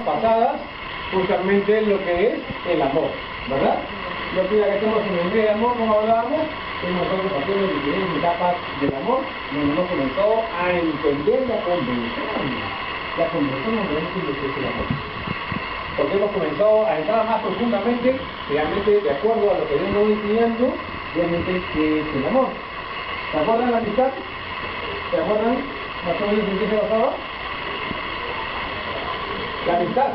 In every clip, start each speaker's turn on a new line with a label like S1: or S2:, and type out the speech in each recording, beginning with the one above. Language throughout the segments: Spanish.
S1: pasadas justamente lo que es el amor, ¿verdad? Lo que ya que estamos en el mes de amor, como hablábamos, hemos estado compartiendo diferentes etapas del amor, donde hemos comenzado a entender la convención. La convención no es lo que es el amor. Porque hemos comenzado a entrar más profundamente, realmente de acuerdo a lo que Dios nos va enseñando, realmente que es el amor. ¿Se acuerdan la amistad? ¿Se acuerdan más o menos en qué se basaba? La amistad.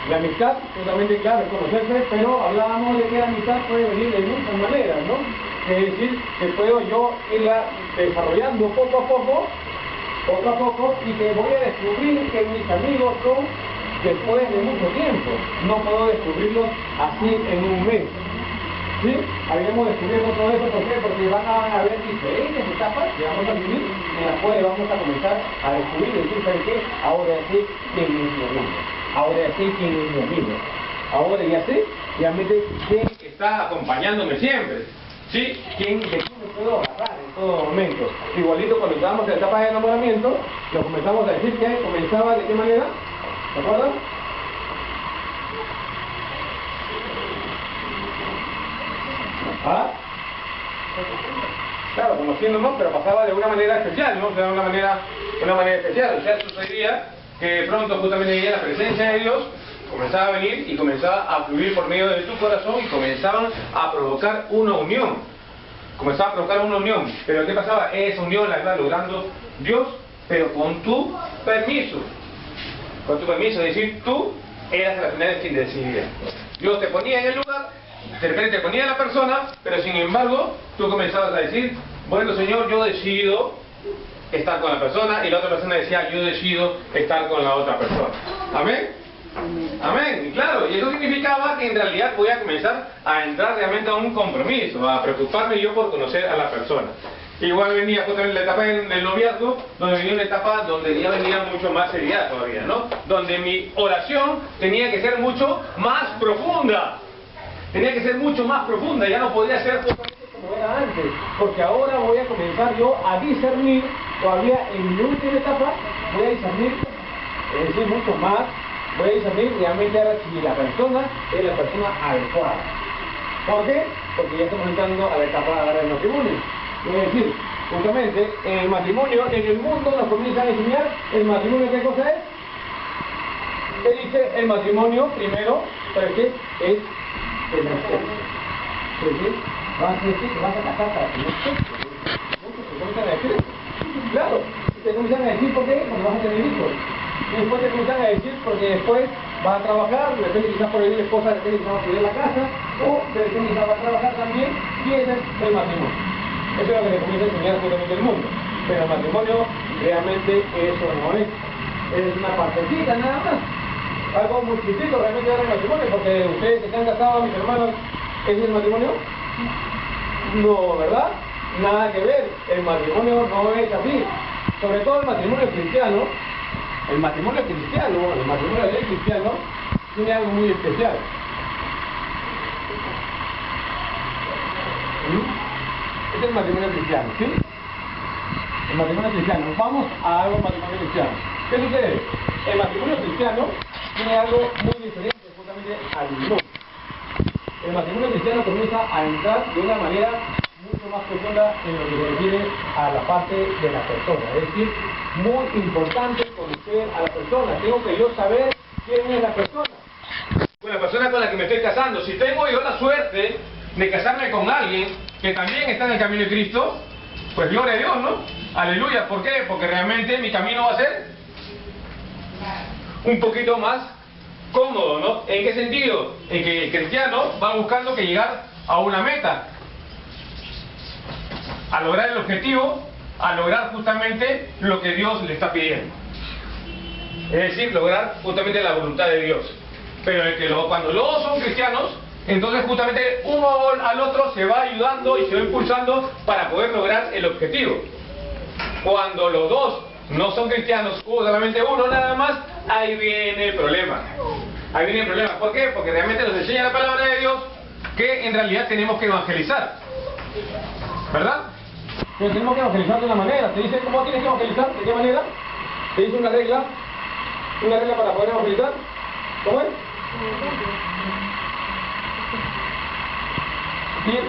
S1: La amistad, totalmente claro, es conocerse, pero hablábamos de que la amistad puede venir de muchas maneras, ¿no? Es decir, que puedo yo irla desarrollando poco a poco, y que voy a descubrir que mis amigos son después de mucho tiempo. No puedo descubrirlos así en un mes. ¿Sí? Habíamos descubierto todo eso, ¿por qué? Porque van a haber diferentes etapas que vamos a vivir en las cuales vamos a comenzar a descubrir y decir, ¿saben qué? Ahora sé quién es mi amigo. Ahora ya sé quién es mi amigo. Ahora ya sé realmente quién está acompañándome siempre. ¿Sí? De quién me puedo agarrar en todo momento. Igualito cuando estábamos en la etapa de enamoramiento, lo comenzamos a decir que comenzaba de qué manera. ¿Se acuerdan? ¿Ah? Claro, conociéndonos, pero pasaba de una manera especial, ¿no? O sea, de una manera especial. O sea, sucedía que de pronto justamente venía la presencia de Dios, comenzaba a venir y comenzaba a fluir por medio de tu corazón y comenzaban a provocar una unión. Comenzaba a provocar una unión. Pero ¿qué pasaba? Esa unión la iba logrando Dios, pero con tu permiso. Con tu permiso, es decir, tú eras la primera quien decidía. Dios te ponía en el lugar, de repente te ponía la persona, pero sin embargo, tú comenzabas a decir, bueno Señor, yo decido estar con la persona, y la otra persona decía, yo decido estar con la otra persona. ¿Amén? Amén, y claro, y eso significaba que en realidad voy a comenzar a entrar realmente a un compromiso, a preocuparme yo por conocer a la persona. Igual venía justamente la etapa del noviazgo, donde venía una etapa donde ya venía mucho más seriedad todavía, ¿no? Donde mi oración tenía que ser mucho más profunda. Tenía que ser mucho más profunda, ya no podía ser justamente como era antes, porque ahora voy a comenzar yo a discernir, todavía en mi última etapa, voy a discernir, es decir, mucho más, voy a discernir realmente ahora si la persona es la persona adecuada. ¿Por qué? Porque ya estamos entrando a la etapa del matrimonio. Es decir, justamente en el matrimonio, en el mundo nos comienzan a enseñar el matrimonio, ¿qué cosa es? ¿Qué dice el matrimonio primero? ¿Para qué? Es el respeto. Es decir, vas a decir que vas a casar para tener sexo. Muchos se comienzan a decir, claro, te comienzan a decir por qué, porque vas a tener hijos. Y después te comienzan a decir porque después vas a trabajar, de repente quizás por ahí la esposa, de repente quizás va a cuidar la casa, o de repente quizás va a trabajar también, y ese es el matrimonio. Eso es lo que le comienza a enseñar justamente el mundo. Pero el matrimonio realmente eso no es. Es una partecita nada más. Algo muy chiquito realmente era el matrimonio, porque ustedes que están casados, mis hermanos, ¿ese es el matrimonio? No, ¿verdad? Nada que ver. El matrimonio no es así. Sobre todo el matrimonio cristiano. El matrimonio de ley cristiano, tiene algo muy especial. Este es el matrimonio cristiano, ¿sí? El matrimonio cristiano. Vamos a algo matrimonio cristiano. ¿Qué sucede? El matrimonio cristiano tiene algo muy diferente justamente al mundo. El matrimonio cristiano comienza a entrar de una manera mucho más profunda en lo que se refiere a la parte de la persona. Es decir, muy importante conocer a la persona. Tengo que yo saber quién es la persona. Con la persona con la que me estoy casando. Si tengo yo la suerte de casarme con alguien que también está en el camino de Cristo, pues gloria a Dios, ¿no? Aleluya. ¿Por qué? Porque realmente mi camino va a ser un poquito más cómodo, ¿no? ¿En qué sentido? En que el cristiano va buscando que llegar a una meta, a lograr el objetivo, a lograr justamente lo que Dios le está pidiendo. Es decir, lograr justamente la voluntad de Dios. Pero cuando los dos son cristianos, entonces justamente uno al otro se va ayudando y se va impulsando para poder lograr el objetivo. Cuando los dos no son cristianos, solamente uno nada más, ahí viene el problema. Ahí viene el problema. ¿Por qué? Porque realmente nos enseña la palabra de Dios que en realidad tenemos que evangelizar. ¿Verdad? Entonces tenemos que evangelizar de una manera. Te dice cómo tienes que evangelizar, de qué manera. Te dice una regla para poder evangelizar. ¿Cómo es? Ir.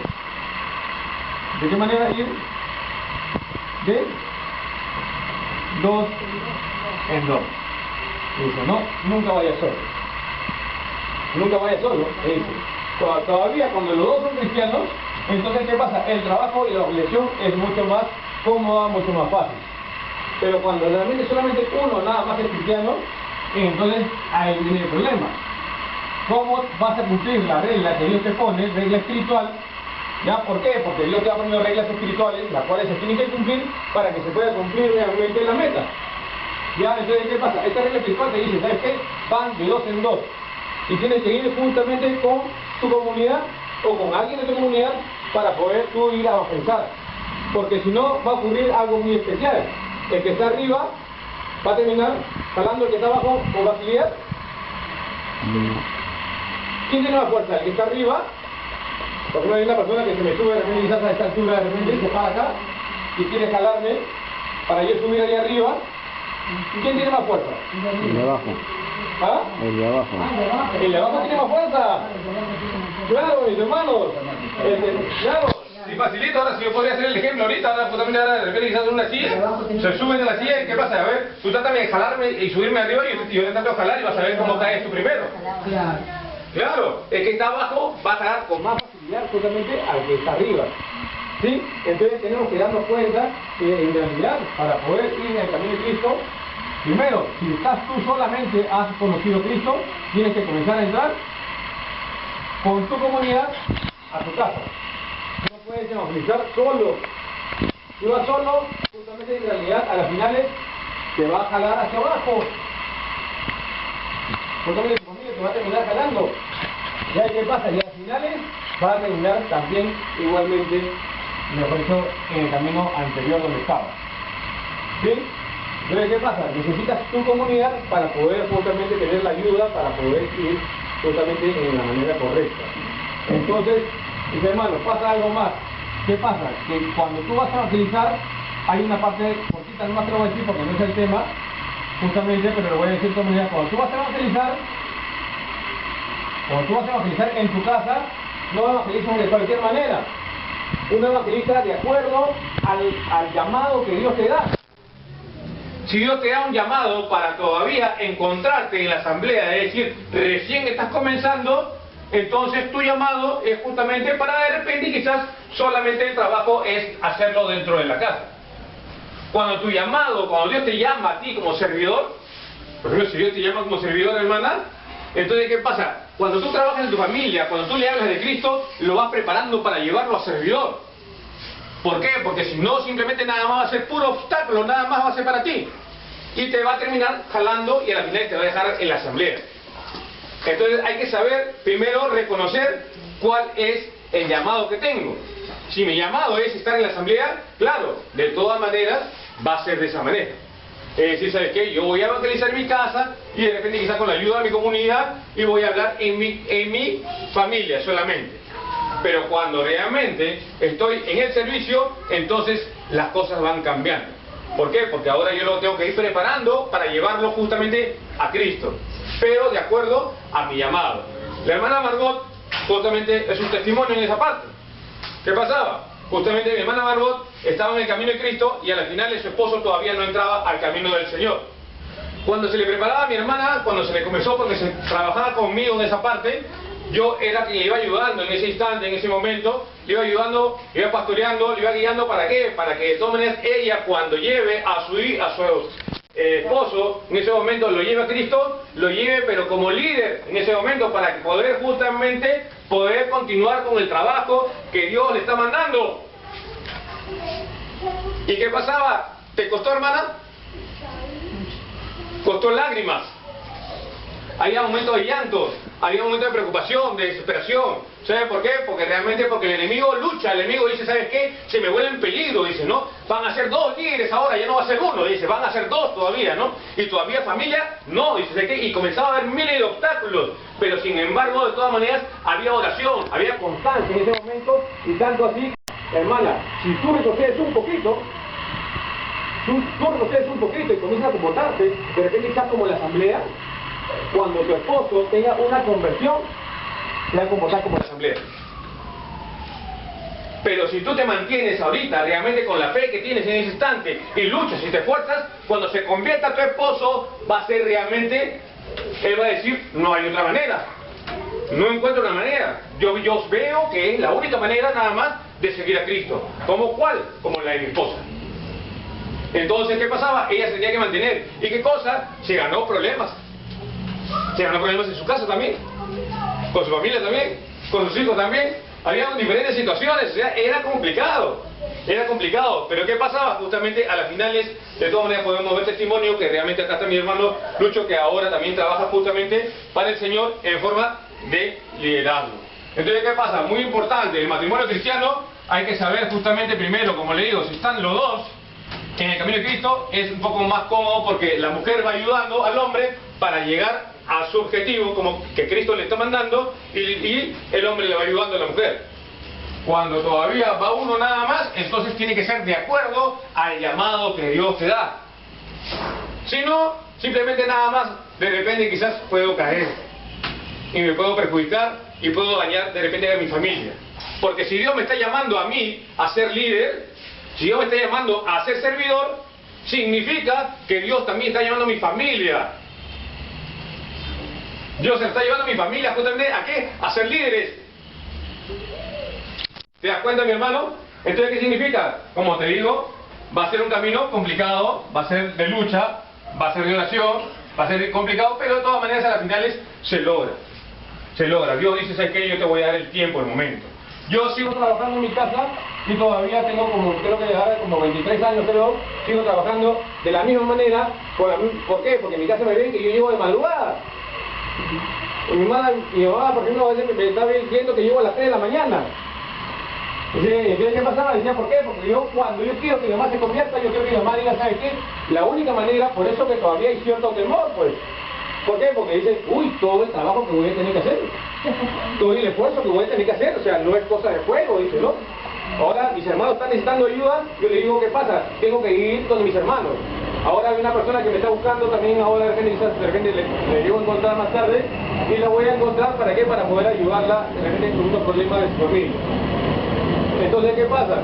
S1: ¿De qué manera ir? De 2 en 2. Dice, no, nunca vayas solo. Nunca vayas solo. Dice, todavía cuando los dos son cristianos, entonces ¿qué pasa? El trabajo y la obligación es mucho más cómoda, mucho más fácil. Pero cuando realmente solamente uno nada más es cristiano, entonces ahí viene el problema. ¿Cómo vas a cumplir la regla que Dios te pone, regla espiritual? ¿Ya? ¿Por qué? Porque Dios te ha ponido reglas espirituales, las cuales se tienen que cumplir para que se pueda cumplir realmente la meta. ¿Ya? Entonces, ¿qué pasa? Esta regla espiritual te dice, ¿sabes qué? Van de 2 en 2. Y tienes que ir justamente con tu comunidad o con alguien de tu comunidad para poder tú ir a evangelizar. Porque si no, va a ocurrir algo muy especial. El que está arriba va a terminar jalando el que está abajo con facilidad. ¿Quién tiene más fuerza? ¿El que está arriba? Porque no hay una persona que se me sube de repente quizás a esta altura de repente y se para acá y quiere jalarme para yo subir ahí arriba. ¿Quién tiene más fuerza?
S2: El de abajo.
S1: ¿Ah?
S2: El de abajo.
S1: ¿El de abajo tiene más fuerza? Claro, mis hermanos. Claro. Si facilito, ahora si yo podría hacer el ejemplo ahorita, ahora justamente ahora de repente quizás en una silla, se suben de la silla y ¿qué pasa? A ver, tú trátame de jalarme y subirme arriba y yo te trato de jalar y vas a ver cómo caes tú primero. Claro, el que está abajo va a jalar con más facilidad justamente al que está arriba. ¿Sí? Entonces tenemos que darnos cuenta que en realidad para poder ir en el camino de Cristo, primero, si estás tú solamente has conocido a Cristo, tienes que comenzar a entrar con tu comunidad a tu casa. No puedes evangelizar solo. Si vas solo, justamente en realidad a las finales te va a jalar hacia abajo. Justamente tu familia te va a terminar jalando. ¿Ya qué pasa? Y a las finales va a terminar también igualmente, mejor dicho, en el camino anterior donde estaba. ¿Sí? Entonces, ¿qué pasa? Necesitas tu comunidad para poder justamente tener la ayuda para poder ir justamente en la manera correcta. Entonces, mis hermanos, pasa algo más. ¿Qué pasa? Que cuando tú vas a evangelizar, hay una parte cortita, no más te lo voy a decir porque no es el tema, justamente, pero lo voy a decir de todas maneras. Cuando tú vas a evangelizar en tu casa, no evangelizas de cualquier manera. Uno evangeliza de acuerdo al llamado que Dios te da. Si Dios te da un llamado para todavía encontrarte en la asamblea, es decir, recién estás comenzando, entonces tu llamado es justamente para de repente quizás solamente el trabajo es hacerlo dentro de la casa. Cuando tu llamado, cuando Dios te llama a ti como servidor, por ejemplo, si Dios te llama como servidor, hermana, entonces ¿qué pasa? Cuando tú trabajas en tu familia, cuando tú le hablas de Cristo, lo vas preparando para llevarlo a servidor. ¿Por qué? Porque si no, simplemente nada más va a ser puro obstáculo, nada más va a ser para ti. Y te va a terminar jalando y a la final te va a dejar en la asamblea. Entonces hay que saber, primero, reconocer cuál es el llamado que tengo. Si mi llamado es estar en la asamblea, claro, de todas maneras va a ser de esa manera. Es decir, ¿sabes qué? Yo voy a evangelizar mi casa y de repente quizás con la ayuda de mi comunidad y voy a hablar en mi familia solamente. Pero cuando realmente estoy en el servicio, entonces las cosas van cambiando. ¿Por qué? Porque ahora yo lo tengo que ir preparando para llevarlo justamente a Cristo, pero de acuerdo a mi llamado. La hermana Margot justamente es un testimonio en esa parte. ¿Qué pasaba? Justamente mi hermana Margot estaba en el camino de Cristo y al final su esposo todavía no entraba al camino del Señor. Cuando se le preparaba a mi hermana, cuando se le comenzó, porque se trabajaba conmigo en esa parte, yo era quien le iba ayudando en ese instante, en ese momento, le iba ayudando, le iba pastoreando, le iba guiando. ¿Para qué? Para que de todas maneras ella, cuando lleve a su esposo, en ese momento lo lleve a Cristo, lo lleve pero como líder en ese momento, para poder justamente poder continuar con el trabajo que Dios le está mandando. ¿Y qué pasaba? ¿Te costó, hermana? Costó lágrimas. Había momentos de llanto, había momentos de preocupación, de desesperación. ¿Sabes por qué? Porque realmente el enemigo lucha, el enemigo dice, ¿sabes qué? Se me vuelve en peligro, dice, ¿no? Van a ser 2 líderes ahora, ya no va a ser uno, dice, van a ser 2 todavía, ¿no? Y todavía familia, no, dice, ¿sabes qué? Y comenzaba a haber miles de obstáculos, pero sin embargo, de todas maneras, había oración, había constancia en ese momento, y tanto así, hermana, si tú retrocedes un poquito, tú retrocedes un poquito y comienzas a comportarte, de repente estás como en la asamblea, cuando tu esposo tenga una conversión, se va a comportar como en la asamblea. Pero si tú te mantienes ahorita realmente con la fe que tienes en ese instante y luchas y te esfuerzas, cuando se convierta tu esposo va a ser realmente, él va a decir, no hay otra manera, no encuentro una manera, yo veo que es la única manera nada más de seguir a Cristo. ¿Cómo cuál? Como la de mi esposa. Entonces, ¿qué pasaba? Ella se tenía que mantener. ¿Y qué cosa? Se ganó problemas. Se ganó problemas en su casa también, con su familia también, con sus hijos también. Había diferentes situaciones, o sea, era complicado, pero ¿qué pasaba? Justamente a las finales, de todas maneras podemos ver testimonio, que realmente acá está mi hermano Lucho, que ahora también trabaja justamente para el Señor en forma de liderazgo. Entonces, ¿qué pasa? Muy importante, el matrimonio cristiano, hay que saber justamente primero, como le digo, si están los dos en el camino de Cristo, es un poco más cómodo porque la mujer va ayudando al hombre para llegar a su objetivo, como que Cristo le está mandando, y el hombre le va ayudando a la mujer. Cuando todavía va uno nada más, entonces tiene que ser de acuerdo al llamado que Dios te da. Si no, simplemente nada más, de repente quizás puedo caer y me puedo perjudicar y puedo dañar de repente a mi familia. Porque si Dios me está llamando a mí a ser líder, si Dios me está llamando a ser servidor, significa que Dios también está llamando a mi familia. Dios se está llevando a mi familia justamente ¿a qué? A ser líderes. ¿Te das cuenta, mi hermano? Entonces, ¿qué significa? Como te digo, va a ser un camino complicado, va a ser de lucha, va a ser de oración, va a ser complicado, pero de todas maneras a las finales se logra. Se logra. Dios dice, ¿sabes qué? Yo te voy a dar el tiempo, el momento. Yo sigo trabajando en mi casa y todavía tengo creo que ahora como 23 años, creo, sigo trabajando de la misma manera. ¿Por qué? Porque en mi casa me ven que yo llego de madrugada. Mi mamá, por ejemplo, a veces me está diciendo que llego a las 3 de la mañana. Entonces, ¿qué pasaba? Decía, ¿por qué? Porque cuando yo quiero que mi mamá se convierta, yo quiero que mi mamá diga, ¿sabes qué? La única manera, por eso que todavía hay cierto temor, pues. ¿Por qué? Porque dicen, uy, todo el trabajo que voy a tener que hacer, todo el esfuerzo que voy a tener que hacer, o sea, no es cosa de juego, dice, ¿no? Ahora, mis hermanos están necesitando ayuda, yo le digo, ¿qué pasa? Tengo que ir con mis hermanos. Ahora hay una persona que me está buscando también, ahora de repente le llevo a encontrar más tarde, y la voy a encontrar, ¿para qué? Para poder ayudarla, de repente, con unos problemas de su familia. Entonces, ¿qué pasa?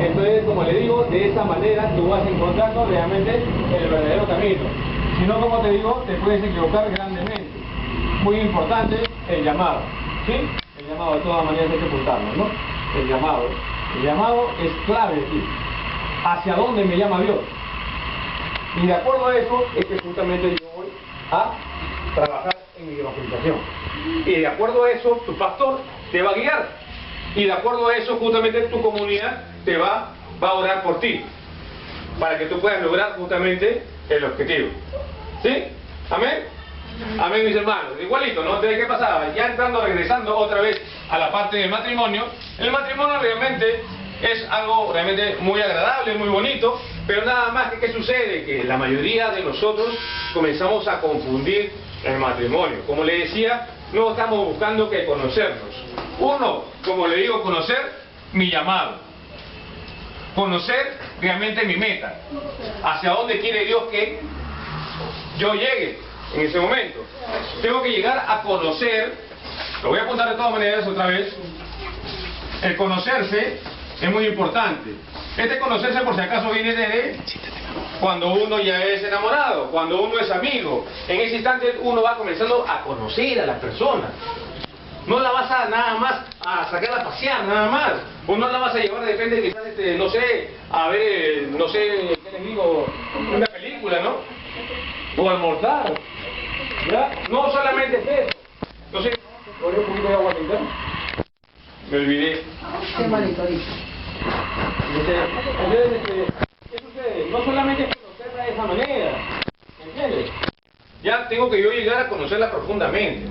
S1: Entonces, como le digo, de esa manera tú vas encontrando realmente el verdadero camino. Si no, como te digo, te puedes equivocar grandemente. Muy importante el llamado, ¿sí? El llamado de todas maneras hay que apuntarlo, ¿no? El llamado es clave aquí. ¿Hacia dónde me llama Dios? Y de acuerdo a eso es que justamente yo voy a trabajar en mi evangelización. Y de acuerdo a eso tu pastor te va a guiar. Y de acuerdo a eso justamente tu comunidad te va a orar por ti. Para que tú puedas lograr justamente el objetivo. ¿Sí? ¿Amén? Amén, mis hermanos. Igualito, ¿no? Entonces, ¿qué pasaba? Ya regresando otra vez a la parte del matrimonio. El matrimonio realmente es algo realmente muy agradable, muy bonito, pero nada más que ¿qué sucede? Que la mayoría de nosotros comenzamos a confundir el matrimonio. Como le decía, no estamos buscando que conocernos. Uno, como le digo, conocer mi llamado. Conocer realmente mi meta. Hacia dónde quiere Dios que yo llegue en ese momento. Tengo que llegar a conocer, lo voy a apuntar de todas maneras otra vez, el conocerse es muy importante. Este conocerse por si acaso viene de cuando uno ya es enamorado, cuando uno es amigo. En ese instante uno va comenzando a conocer a la persona. No la vas a nada más a sacar a pasear, nada más. O no la vas a llevar de repente quizás, no sé, a ver, no sé, ¿qué les digo? Una película, ¿no? O almorzar. ¿Ya? No solamente es eso. Entonces, ¿por un poquito de agua pintar? Me olvidé.
S2: Qué malito ahorita.
S1: Entonces, ¿qué sucede? No solamente es conocerla de esa manera, ¿entiendes? Ya tengo que yo llegar a conocerla profundamente.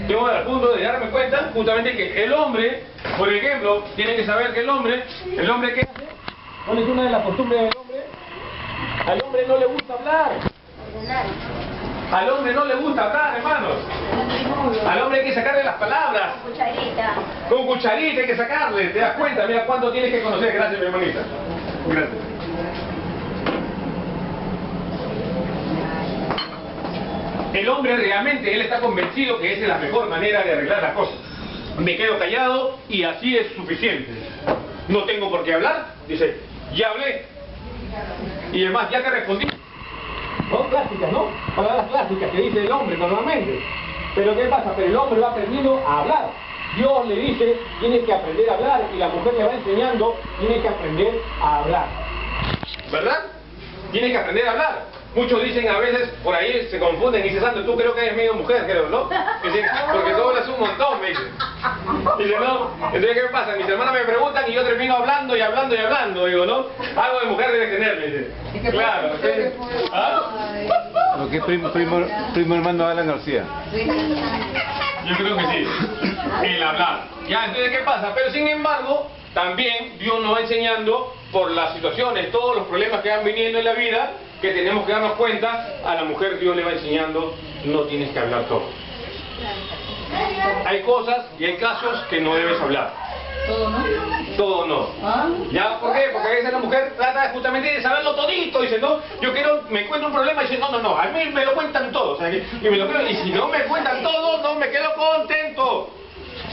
S1: Tengo al punto de darme cuenta justamente que el hombre, por ejemplo, tiene que saber que el hombre ¿qué hace? ¿Cuál es una de las costumbres del hombre? Al hombre no le gusta hablar. Al hombre no le gusta hablar, hermanos. Al hombre hay que sacarle las palabras.
S2: Cucharita.
S1: Con cucharita hay que sacarle. ¿Te das cuenta? Mira cuánto tienes que conocer. Gracias, mi hermanita. Gracias. El hombre realmente, él está convencido que esa es la mejor manera de arreglar las cosas. Me quedo callado y así es suficiente. No tengo por qué hablar. Dice, ya hablé. Y además, ya te respondí. Son clásicas, ¿no? Palabras clásicas que dice el hombre normalmente. Pero ¿qué pasa? Pero el hombre va aprendiendo a hablar. Dios le dice, tienes que aprender a hablar, y la mujer le va enseñando, tienes que aprender a hablar. ¿Verdad? Tienes que aprender a hablar. Muchos dicen a veces, por ahí se confunden y dicen, Santo, tú creo que eres medio mujer, creo, ¿no? Dicen, porque tú hablas un montón, me dicen. Dicen, no. Entonces, ¿qué pasa? Mis hermanas me preguntan y yo termino hablando y hablando y hablando, digo, ¿no? Algo de mujer debe tener, me dicen. Claro, ¿sí? ¿Ah?
S3: Lo que es primo hermano Alan García.
S1: Yo creo que sí, el hablar. Ya, entonces, ¿qué pasa? Pero sin embargo, también Dios nos va enseñando por las situaciones, todos los problemas que van viniendo en la vida, que tenemos que darnos cuenta, a la mujer Dios le va enseñando, no tienes que hablar todo. Hay cosas y hay casos que no debes hablar.
S2: Todo no.
S1: Todo no.
S2: ¿Ah?
S1: ¿Ya? ¿Por qué? Porque a veces la mujer trata justamente de saberlo todito. Dice, no, yo quiero, me encuentro un problema y dice, no, a mí me lo cuentan todo. O sea, y si no me cuentan todo, no me quedo contento.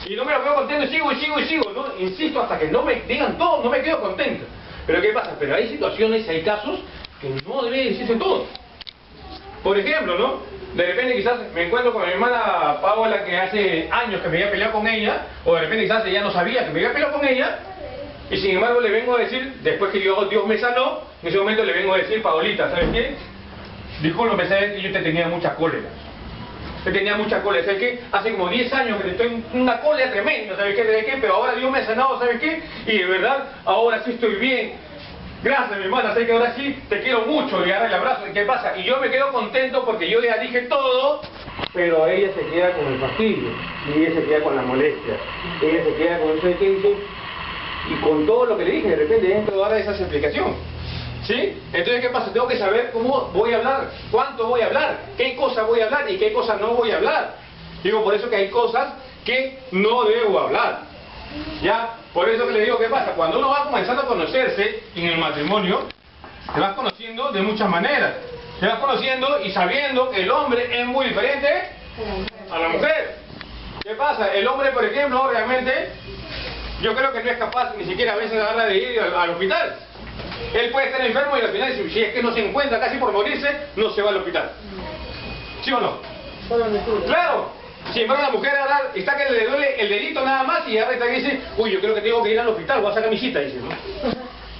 S1: Y no me lo quedo contento y sigo, ¿no? Insisto, hasta que no me digan todo, no me quedo contento. Pero ¿qué pasa? Pero hay situaciones, hay casos que no debe decirse todo. Por ejemplo, ¿no? De repente quizás me encuentro con mi hermana Paola, que hace años que me había peleado con ella, o de repente quizás ella no sabía que me había peleado con ella, y sin embargo le vengo a decir, después que Dios me sanó, en ese momento le vengo a decir, Paolita, ¿sabes qué? Discúlpame, sabes que yo te tenía mucha cólera. Te tenía mucha cólera, ¿sabes qué? Hace como 10 años que te estoy en una cólera tremenda, ¿sabes qué? ¿Sabes qué? Pero ahora Dios me ha sanado, ¿sabes qué? Y de verdad, ahora sí estoy bien. Gracias, mi hermana, sé que ahora sí te quiero mucho, y agarra el abrazo. ¿Y qué pasa? Y yo me quedo contento porque yo ya dije todo, pero ella se queda con el fastidio, y ella se queda con la molestia, ella se queda con eso de que dice, y con todo lo que le dije, de repente entro a dar esa explicación. ¿Sí? Entonces, ¿qué pasa? Tengo que saber cómo voy a hablar, cuánto voy a hablar, qué cosas voy a hablar y qué cosas no voy a hablar. Digo, por eso que hay cosas que no debo hablar. ¿Ya? Por eso que le digo, ¿qué pasa? Cuando uno va comenzando a conocerse en el matrimonio, te vas conociendo de muchas maneras. Te vas conociendo y sabiendo que el hombre es muy diferente a la mujer. ¿Qué pasa? El hombre, por ejemplo, realmente, yo creo que no es capaz ni siquiera a veces de ir al hospital. Él puede estar enfermo y al final, si es que no se encuentra casi por morirse, no se va al hospital. ¿Sí o no? Claro. Sin embargo, la mujer ahora está que le duele el dedito nada más y ahora está que dice, uy, yo creo que tengo que ir al hospital, voy a sacar mi cita, dice, ¿no?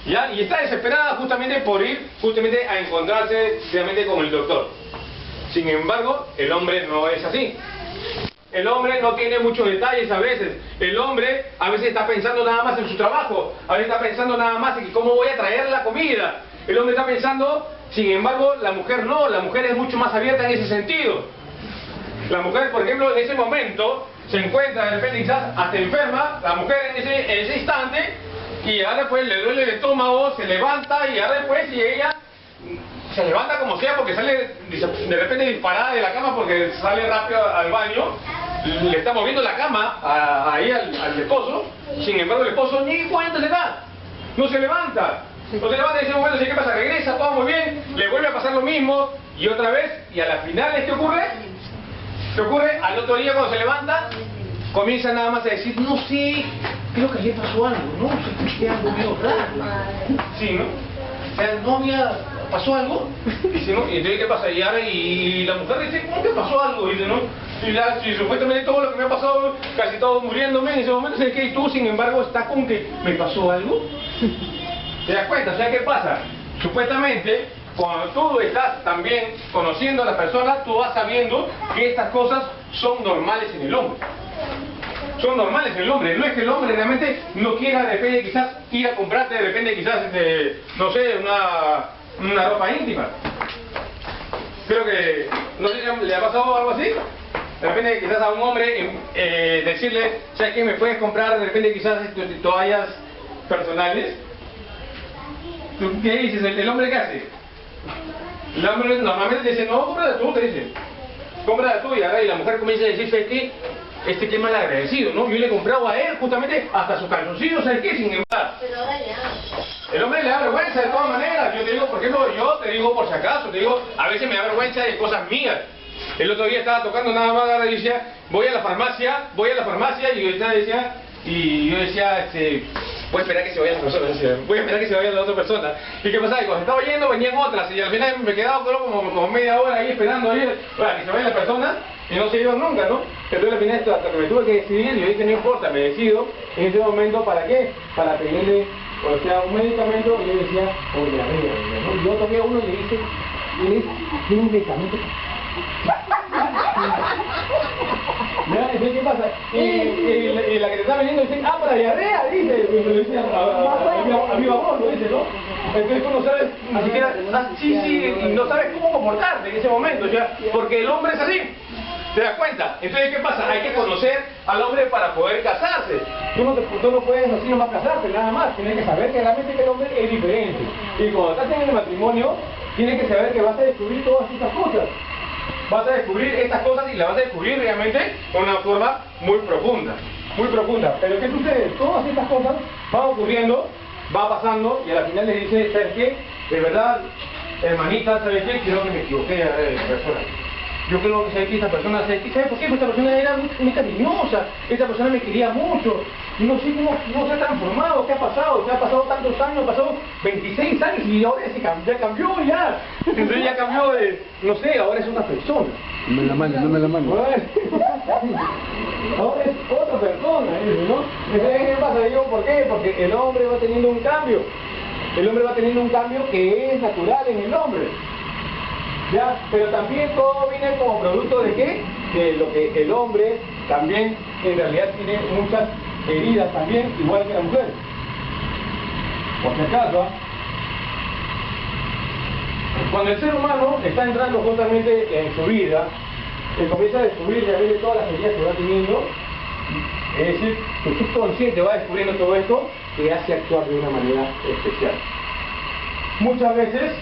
S1: ¿Ya? Y está desesperada justamente por ir justamente a encontrarse realmente con el doctor. Sin embargo, el hombre no es así. El hombre no tiene muchos detalles a veces. El hombre a veces está pensando nada más en su trabajo, a veces está pensando nada más en cómo voy a traer la comida. El hombre está pensando, sin embargo, la mujer no, la mujer es mucho más abierta en ese sentido. La mujer, por ejemplo, en ese momento se encuentra de repente quizás hasta enferma, la mujer en ese instante, y ahora después le duele el estómago, se levanta y ahora después y ella se levanta como sea porque sale de repente disparada de la cama porque sale rápido al baño, le está moviendo la cama ahí al esposo, sin embargo el esposo ni cuenta se da, no se levanta. No se levanta en ese momento, ¿qué pasa? Regresa, todo muy bien, le vuelve a pasar lo mismo y otra vez, y a la final, ¿qué ocurre? ¿Qué ocurre? Al otro día cuando se levanta, comienza nada más a decir, no sé, creo que ayer pasó algo, ¿no? Se escuché algo medio raro. Sí, ¿no? O sea, no había, ¿pasó algo? Dice, ¿no? Y entonces, ¿qué pasa? Y la mujer dice, ¿cómo que pasó algo? Dice, ¿no? Y supuestamente todo lo que me ha pasado, casi todo muriéndome en ese momento, ¿sabes qué? Y tú, sin embargo, estás con que, ¿me pasó algo? ¿Te das cuenta? O sea, ¿qué pasa? Supuestamente, cuando tú estás también conociendo a la persona, tú vas sabiendo que estas cosas son normales en el hombre. Son normales en el hombre. No es que el hombre realmente no quiera de repente quizás ir a comprarte de repente quizás, no sé, una ropa íntima. Creo que, no sé si le ha pasado algo así. De repente quizás a un hombre decirle, ¿sabes qué? ¿Me puedes comprar de repente quizás toallas personales? ¿Qué dices? ¿El hombre qué hace? El hombre normalmente dice, no, cómprala tú, te dice. Cómprala tú, y la mujer comienza a decir, ¿sabes qué? Qué mal agradecido, ¿no? Yo le he comprado a él justamente hasta sus calzoncillos, ¿sabes qué? Sin embargo.
S2: Pero ahora ya.
S1: El hombre le da vergüenza de todas maneras. Yo te digo, por ejemplo, yo te digo por si acaso, te digo, a veces me da vergüenza de cosas mías. El otro día estaba tocando nada más, ahora decía, voy a la farmacia, y yo decía, voy a esperar que se vaya la persona, voy a esperar que se vaya la otra persona. ¿Y qué pasaba? Y cuando estaba yendo venían otras, y al final me quedaba como media hora ahí esperando ahí para que se vaya la persona, y no se iban nunca, ¿no? Entonces al final hasta que me tuve que decidir, yo dije, no importa, me decido en ese momento, ¿para qué? Para pedirle, o sea, un medicamento, y yo decía, oye, ¿no? Yo toqué a uno y le dije, ¿tiene un medicamento? ¿Qué pasa? Y la que te está vendiendo dice, para diarrea, dice, a mi favor, lo dice, ¿no? Entonces tú no sabes, ni siquiera, y no sabes cómo comportarte en ese momento, o sea, porque el hombre es así. ¿Te das cuenta? Entonces, ¿qué pasa? Hay que conocer al hombre para poder casarse. Tú no puedes así nomás casarte, nada más. Tienes que saber que realmente el hombre es diferente. Y cuando estás en el matrimonio, tienes que saber que vas a descubrir todas estas cosas. Vas a descubrir estas cosas y las vas a descubrir realmente de una forma muy profunda. Muy profunda. Pero ¿qué sucede? Todas estas cosas van ocurriendo, va pasando, y a la final le dice, ¿sabes qué? De verdad, hermanita, ¿sabes qué? Creo que me equivoqué de persona. Yo creo que esta persona, ¿sabes por qué? Esta persona era muy cariñosa, esta persona me quería mucho, no sé cómo se ha transformado, qué ha pasado, tantos años, ha pasado 26 años y ahora ya cambió ya. Entonces ya cambió de, no sé, ahora es una persona.
S3: No me la mando.
S1: Ahora es otra persona, ¿no? Entonces, ¿qué pasa? Digo, ¿por qué? Porque el hombre va teniendo un cambio. El hombre va teniendo un cambio que es natural en el hombre. ¿Ya? Pero también todo viene como producto de ¿qué? De lo que el hombre también en realidad tiene muchas heridas también, igual que la mujer. Por si acaso, cuando el ser humano está entrando justamente en su vida, se comienza a descubrir realmente todas las heridas que va teniendo, es decir, tu subconsciente va descubriendo todo esto que hace actuar de una manera especial. Muchas veces,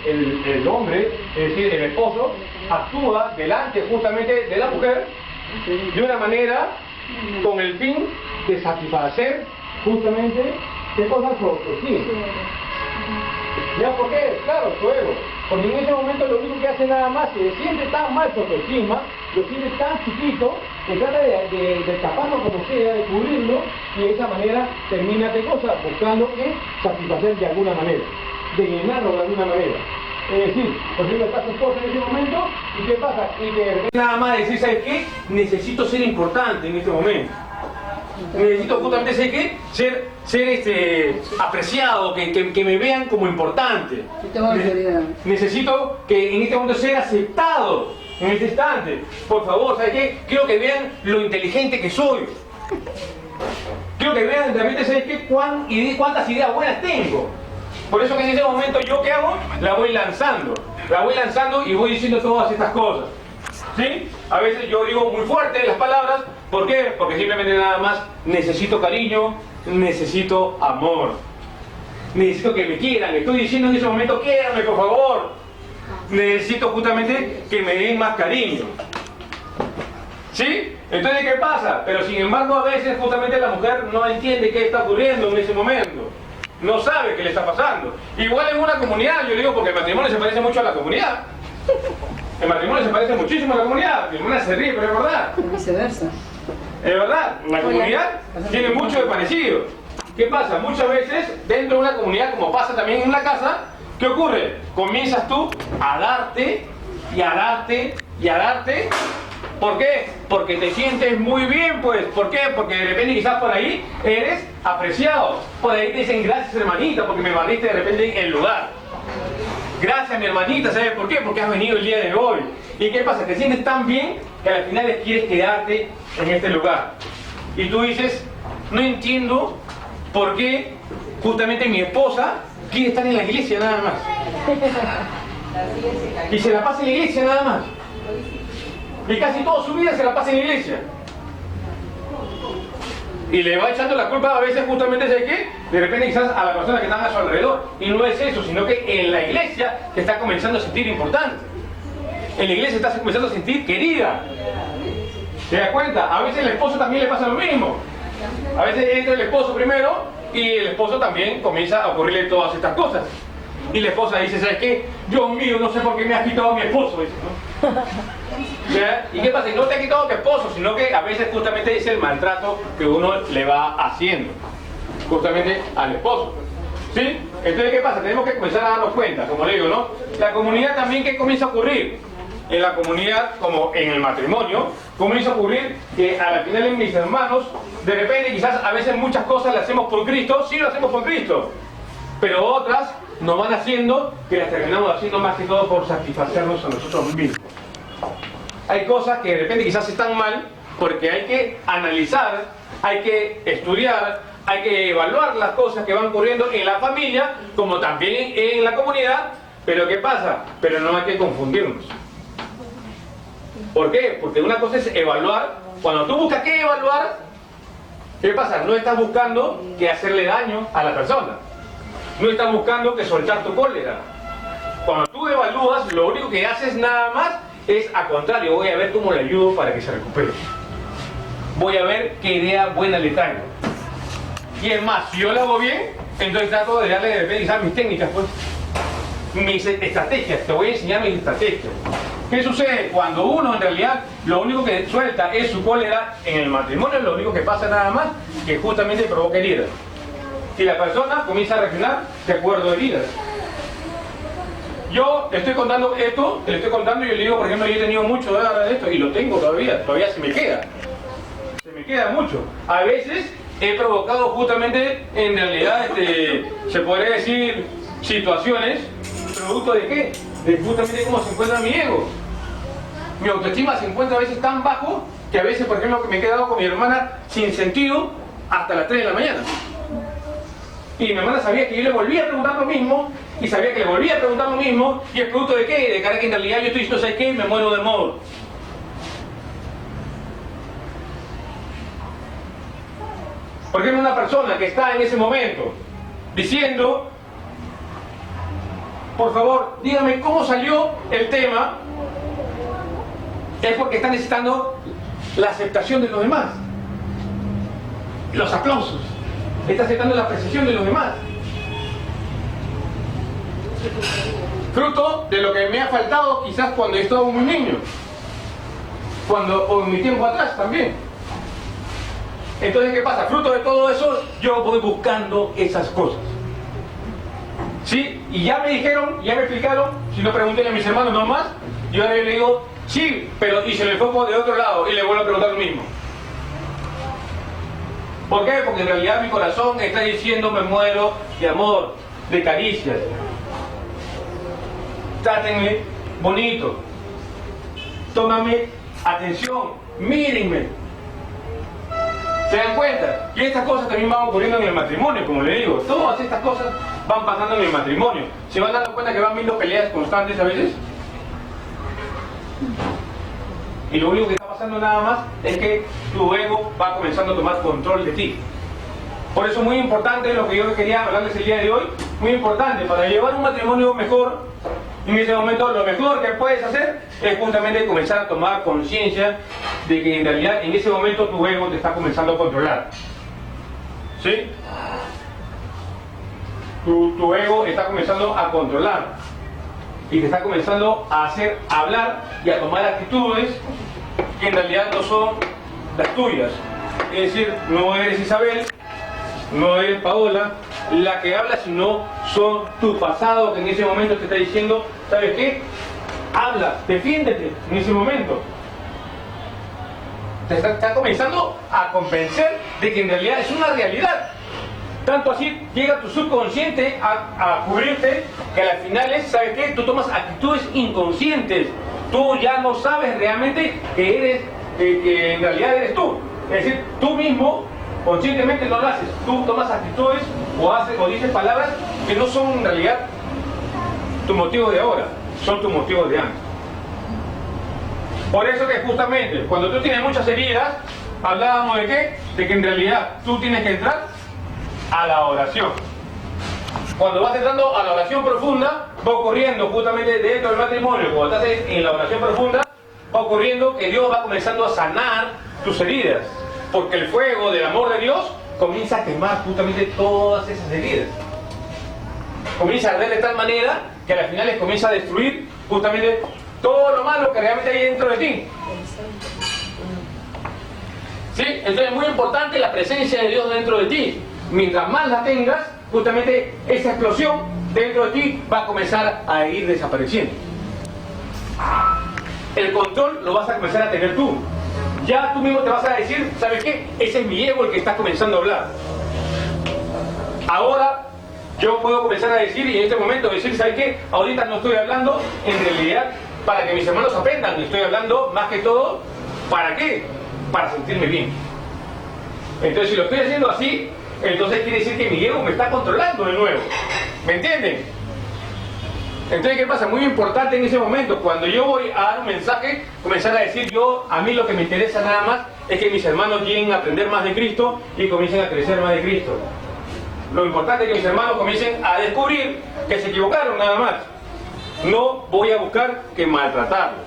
S1: el hombre, es decir, el esposo, actúa delante justamente de la mujer de una manera con el fin de satisfacer justamente qué cosas su autoestima. ¿Ya por qué? Claro, su ego. Porque en ese momento lo único que hace nada más es que siente tan mal su autoestima, lo siente tan chiquito, que trata de taparlo como sea, de cubrirlo, y de esa manera termina de cosas buscando que satisfacer de alguna manera, de llenarlo de alguna manera. Es decir, por ejemplo, está su esposa en ese momento, ¿y qué pasa? Y que de repente nada más decir, ¿sabes qué? Necesito ser importante en este momento. Necesito justamente, ¿sabes qué? Ser apreciado, que me vean como importante. Necesito que en este momento ser aceptado en este instante. Por favor, ¿sabes qué? Quiero que vean lo inteligente que soy. Quiero que vean realmente, ¿sabes qué? Cuántas ideas buenas tengo. Por eso que en ese momento yo, ¿qué hago? La voy lanzando y voy diciendo todas estas cosas. ¿Sí? A veces yo digo muy fuerte las palabras. ¿Por qué? Porque simplemente nada más necesito cariño, necesito amor. Necesito que me quieran. Estoy diciendo en ese momento, quiérame por favor. Necesito justamente que me den más cariño. ¿Sí? Entonces, ¿qué pasa? Pero sin embargo, a veces justamente la mujer no entiende qué está ocurriendo en ese momento. No sabe qué le está pasando. Igual en una comunidad, yo digo, porque el matrimonio se parece mucho a la comunidad. El matrimonio se parece muchísimo a la comunidad. Mi hermana se ríe, pero es verdad.
S4: Y viceversa.
S1: Es verdad, la comunidad tiene mucho de parecido. ¿Qué pasa? Muchas veces, dentro de una comunidad, como pasa también en la casa, ¿qué ocurre? Comienzas tú a darte, y a darte, y a darte. ¿Por qué? Porque te sientes muy bien, pues. ¿Por qué? Porque de repente quizás por ahí eres apreciado. Por ahí te dicen gracias hermanita, porque me barriste de repente en el lugar. Gracias mi hermanita, ¿sabes por qué? Porque has venido el día de hoy. ¿Y qué pasa? Te sientes tan bien que al final quieres quedarte en este lugar. Y tú dices, no entiendo por qué justamente mi esposa quiere estar en la iglesia nada más. Y se la pasa en la iglesia nada más. Y casi toda su vida se la pasa en la iglesia. Y le va echando la culpa a veces justamente de qué, de repente quizás a la persona que está a su alrededor. Y no es eso, sino que en la iglesia se está comenzando a sentir importante. En la iglesia se está comenzando a sentir querida. ¿Se da cuenta? A veces el esposo también le pasa lo mismo. A veces entra el esposo primero y el esposo también comienza a ocurrirle todas estas cosas. Y la esposa dice, ¿sabes qué? Dios mío, no sé por qué me has quitado a mi esposo. Dice, ¿no? ¿Ya? ¿Y qué pasa? Y no te ha quitado a tu esposo, sino que a veces justamente es el maltrato que uno le va haciendo. Justamente al esposo. ¿Sí? Entonces, ¿qué pasa? Tenemos que comenzar a darnos cuenta, como le digo, ¿no? La comunidad también, ¿qué comienza a ocurrir? En la comunidad, como en el matrimonio, comienza a ocurrir que al final en mis hermanos, de repente quizás a veces muchas cosas las hacemos por Cristo, sí lo hacemos por Cristo, pero otras nos van haciendo que las terminamos haciendo más que todo por satisfacernos a nosotros mismos. Hay cosas que de repente quizás están mal porque hay que analizar, hay que estudiar, hay que evaluar las cosas que van ocurriendo en la familia como también en la comunidad, pero ¿qué pasa? Pero no hay que confundirnos. ¿Por qué? Porque una cosa es evaluar. Cuando tú buscas qué evaluar, ¿qué pasa? No estás buscando que hacerle daño a la persona. No estás buscando que soltar tu cólera. Cuando tú evalúas, lo único que haces nada más es, al contrario, voy a ver cómo le ayudo para que se recupere. Voy a ver qué idea buena le traigo. Y es más, si yo lo hago bien, entonces trato de darle de repente mis técnicas, pues. Mis estrategias, te voy a enseñar mis estrategias. ¿Qué sucede? Cuando uno en realidad lo único que suelta es su cólera en el matrimonio, lo único que pasa nada más que justamente provoca heridas. Si la persona comienza a reaccionar de acuerdo a heridas. Yo le estoy contando esto, te lo estoy contando y yo le digo, por ejemplo, yo he tenido mucho de esto y lo tengo todavía se me queda. Se me queda mucho. A veces he provocado justamente, en realidad, se podría decir, situaciones, producto de qué? De justamente cómo se encuentra mi ego. Mi autoestima se encuentra a veces tan bajo que a veces, por ejemplo, que me he quedado con mi hermana sin sentido hasta las 3 de la mañana. Y mi hermana sabía que yo le volvía a preguntar lo mismo, y sabía que le volvía a preguntar lo mismo, y es producto de qué? De cara que en realidad yo estoy diciendo, ¿sabes qué? Me muero de amor. Por ejemplo, una persona que está en ese momento diciendo, por favor, dígame cómo salió el tema, es porque está necesitando la aceptación de los demás, los aplausos, está aceptando la apreciación de los demás. Fruto de lo que me ha faltado quizás cuando yo estaba muy niño, o en mi tiempo atrás también. Entonces, ¿qué pasa? Fruto de todo eso, yo voy buscando esas cosas. ¿Sí? Y ya me dijeron, ya me explicaron, si no pregunté a mis hermanos nomás, yo ahora le digo, sí, pero y se le enfoco de otro lado y le vuelvo a preguntar lo mismo. ¿Por qué? Porque en realidad mi corazón está diciendo, me muero de amor, de caricias. Trátenme bonito. Tómame atención, mírenme. ¿Se dan cuenta? Y estas cosas también van ocurriendo en el matrimonio, como le digo. Todas estas cosas van pasando en el matrimonio. ¿Se van dando cuenta que van viendo peleas constantes a veces? Y lo único que está pasando nada más es que tu ego va comenzando a tomar control de ti. Por eso muy importante lo que yo quería hablarles el día de hoy, muy importante, para llevar un matrimonio mejor, en ese momento lo mejor que puedes hacer es justamente comenzar a tomar conciencia de que en realidad en ese momento tu ego te está comenzando a controlar. ¿Sí? Tu ego está comenzando a controlar y te está comenzando a hacer hablar y a tomar actitudes que en realidad no son las tuyas. Es decir, no eres Isabel, no eres Paola la que habla, sino son tu pasado que en ese momento te está diciendo, ¿sabes qué? Habla, defiéndete en ese momento. Te está comenzando a convencer de que en realidad es una realidad. Tanto así llega tu subconsciente a cubrirte que al final es, ¿sabes qué? Tú tomas actitudes inconscientes. Tú ya no sabes realmente que eres, que en realidad eres tú. Es decir, tú mismo conscientemente no lo haces. Tú tomas actitudes o haces o dices palabras que no son en realidad tu motivo de ahora, son tus motivos de antes. Por eso que justamente cuando tú tienes muchas heridas, hablábamos de qué? De que en realidad tú tienes que entrar a la oración. Cuando vas entrando a la oración profunda, va ocurriendo justamente dentro del matrimonio, cuando estás en la oración profunda, va ocurriendo que Dios va comenzando a sanar tus heridas, porque el fuego del amor de Dios comienza a quemar justamente todas esas heridas. Comienza a arder de tal manera que al final les comienza a destruir justamente todo lo malo que realmente hay dentro de ti. ¿Sí? Entonces es muy importante la presencia de Dios dentro de ti. Mientras más la tengas, justamente esa explosión dentro de ti va a comenzar a ir desapareciendo. El control lo vas a comenzar a tener tú. Ya tú mismo te vas a decir, ¿sabes qué? Ese es mi ego el que está comenzando a hablar. Ahora yo puedo comenzar a decir, y en este momento decir, ¿sabes qué? Ahorita no estoy hablando en realidad para que mis hermanos aprendan, estoy hablando más que todo, ¿para qué? Para sentirme bien. Entonces si lo estoy haciendo así, entonces quiere decir que mi ego me está controlando de nuevo. ¿Me entienden? Entonces, ¿qué pasa? Muy importante en ese momento, cuando yo voy a dar un mensaje, comenzar a decir a mí lo que me interesa nada más es que mis hermanos lleguen a aprender más de Cristo y comiencen a crecer más de Cristo. Lo importante es que mis hermanos comiencen a descubrir que se equivocaron nada más. No voy a buscar que maltratarlos,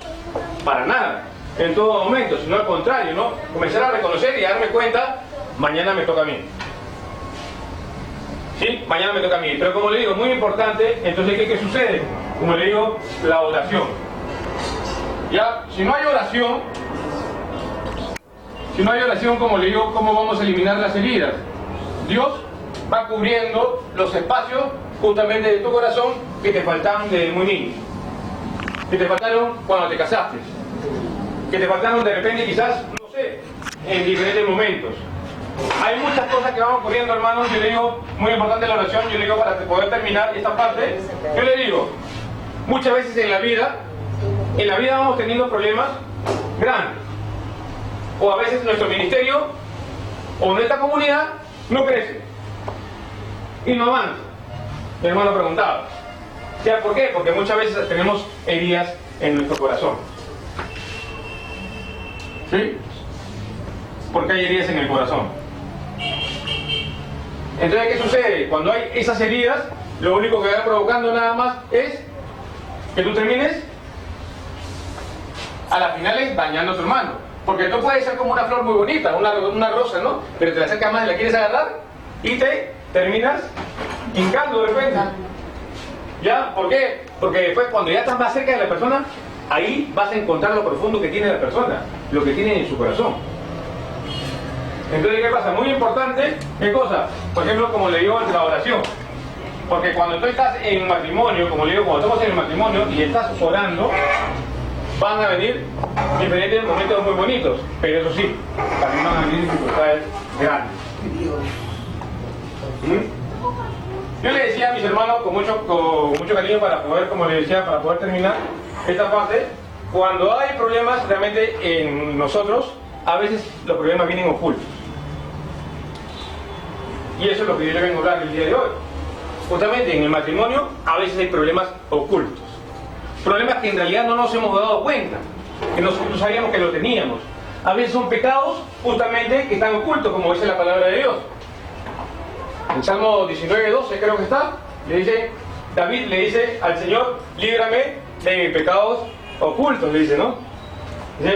S1: para nada, en todo momento, sino al contrario, ¿no? Comenzar a reconocer y a darme cuenta, mañana me toca a mí. ¿Sí? Mañana me toca a mí. Pero como le digo, muy importante, entonces ¿qué sucede? Como le digo, la oración. Ya, si no hay oración, como le digo, ¿cómo vamos a eliminar las heridas? Dios va cubriendo los espacios justamente de tu corazón que te faltaron desde muy niño. Que te faltaron cuando te casaste. Que te faltaron de repente quizás, no sé, en diferentes momentos. Hay muchas cosas que van ocurriendo, hermanos. Yo le digo, muy importante la oración, yo le digo para poder terminar esta parte, yo le digo, muchas veces en la vida vamos teniendo problemas grandes. O a veces nuestro ministerio o nuestra comunidad no crece y no avanza. Mi hermano preguntaba, ¿ya por qué? Porque muchas veces tenemos heridas en nuestro corazón. ¿Sí? Porque hay heridas en el corazón. Entonces, ¿qué sucede? Cuando hay esas heridas, lo único que va provocando nada más es que tú termines a las finales dañando a tu hermano. Porque tú puedes ser como una flor muy bonita, una rosa, ¿no? Pero te la acercas más y la quieres agarrar y te terminas hincando de repente. ¿Ya? ¿Por qué? Porque después cuando ya estás más cerca de la persona, ahí vas a encontrar lo profundo que tiene la persona, lo que tiene en su corazón. Entonces, ¿qué pasa? Muy importante, ¿qué cosa? Por ejemplo, como le digo, la oración. Porque cuando tú estás en matrimonio, como le digo, cuando estamos en el matrimonio y estás orando, van a venir diferentes momentos muy bonitos, pero eso sí, también van a venir dificultades grandes. Yo le decía a mis hermanos con mucho cariño para poder, como les decía, para poder terminar esta parte, cuando hay problemas realmente en nosotros, a veces los problemas vienen ocultos. Y eso es lo que yo le vengo a hablar el día de hoy. Justamente en el matrimonio a veces hay problemas ocultos. Problemas que en realidad no nos hemos dado cuenta, que nosotros sabíamos que lo teníamos. A veces son pecados justamente que están ocultos, como dice la palabra de Dios. En Salmo 19:12 creo que está, David le dice al Señor, líbrame de mis pecados ocultos, le dice, ¿no?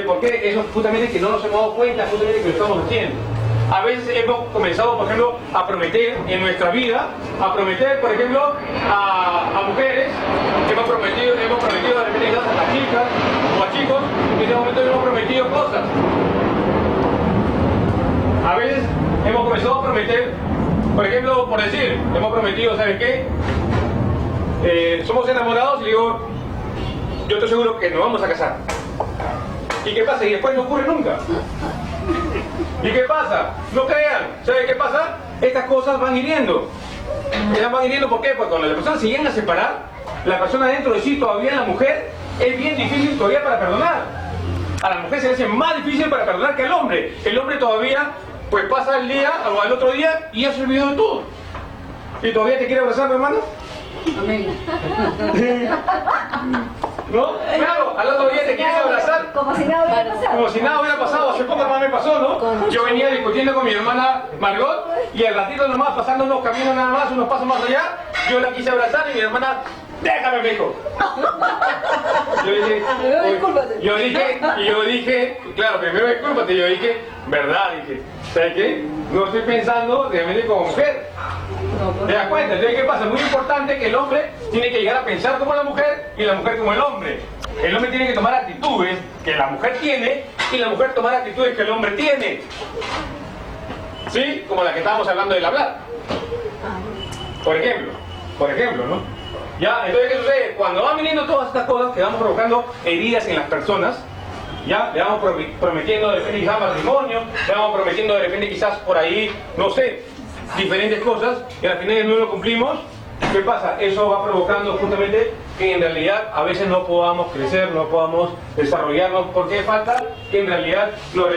S1: ¿Por qué? Eso justamente que no nos hemos dado cuenta, justamente que lo estamos haciendo. A veces hemos comenzado, por ejemplo, a prometer en nuestra vida, por ejemplo, a mujeres, hemos prometido de repente a chicas o a chicos, en ese momento hemos prometido cosas. A veces hemos comenzado a prometer, por ejemplo, por decir, hemos prometido, ¿sabes qué? Somos enamorados y digo, yo estoy seguro que nos vamos a casar. ¿Y qué pasa? Y después no ocurre nunca. ¿Y qué pasa? No crean. ¿Saben qué pasa? Estas cosas van hiriendo. Ellas van hiriendo, ¿por qué? Porque cuando las personas se llegan a separar, la persona dentro de sí, todavía la mujer, es bien difícil todavía para perdonar. A la mujer se le hace más difícil para perdonar que al hombre. El hombre todavía, pues pasa el día o al otro día y ya se olvidó de todo. ¿Y todavía te quiere abrazar, mi hermano?
S2: Amén.
S1: ¿No? Claro, al otro día te quieres abrazar.
S2: Como si nada hubiera pasado.
S1: Como si nada hubiera pasado, hace poco nomás me pasó, ¿no? Yo venía discutiendo con mi hermana Margot y al ratito nomás, pasando unos caminos nada más, unos pasos más allá, yo la quise abrazar y mi hermana, déjame, me dijo. Yo dije, claro, primero discúlpate, yo dije, verdad, dije, ¿sabes qué? No estoy pensando realmente como mujer. ¿Te das cuenta? Entonces, ¿qué pasa? Es muy importante que el hombre tiene que llegar a pensar como la mujer y la mujer como el hombre. El hombre tiene que tomar actitudes que la mujer tiene y la mujer tomar actitudes que el hombre tiene. ¿Sí? Como la que estábamos hablando del hablar. Por ejemplo, ¿no? Ya, entonces, ¿qué sucede? Cuando van viniendo todas estas cosas que vamos provocando heridas en las personas, ya, le vamos prometiendo de repente quizás matrimonio, le vamos prometiendo de repente quizás por ahí, no sé, diferentes cosas, y al final no lo cumplimos. ¿Qué pasa? Eso va provocando justamente que en realidad a veces no podamos crecer, no podamos desarrollarnos, porque falta que en realidad lo